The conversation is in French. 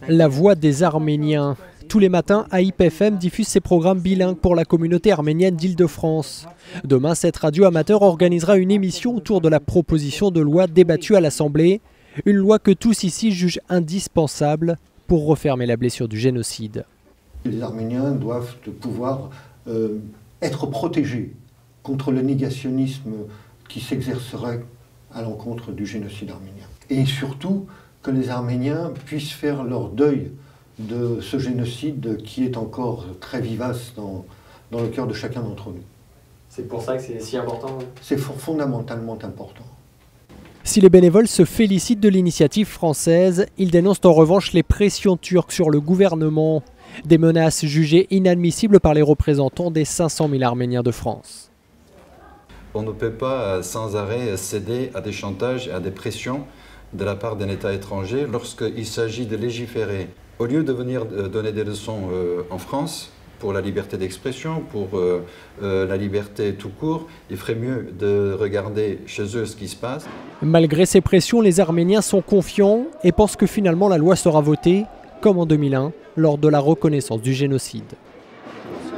La voix des Arméniens. Tous les matins, AIP FM diffuse ses programmes bilingues pour la communauté arménienne d'Île-de-France. Demain, cette radio amateur organisera une émission autour de la proposition de loi débattue à l'Assemblée. Une loi que tous ici jugent indispensable pour refermer la blessure du génocide. Les Arméniens doivent pouvoir être protégés contre le négationnisme qui s'exercerait à l'encontre du génocide arménien. Et surtout, que les Arméniens puissent faire leur deuil de ce génocide qui est encore très vivace dans le cœur de chacun d'entre nous. C'est pour ça que c'est si important? C'est fondamentalement important. Si les bénévoles se félicitent de l'initiative française, ils dénoncent en revanche les pressions turques sur le gouvernement. Des menaces jugées inadmissibles par les représentants des 500 000 Arméniens de France. On ne peut pas sans arrêt céder à des chantages et à des pressions de la part d'un État étranger lorsqu'il s'agit de légiférer. Au lieu de venir donner des leçons en France pour la liberté d'expression, pour la liberté tout court, il ferait mieux de regarder chez eux ce qui se passe. Malgré ces pressions, les Arméniens sont confiants et pensent que finalement la loi sera votée, comme en 2001, lors de la reconnaissance du génocide.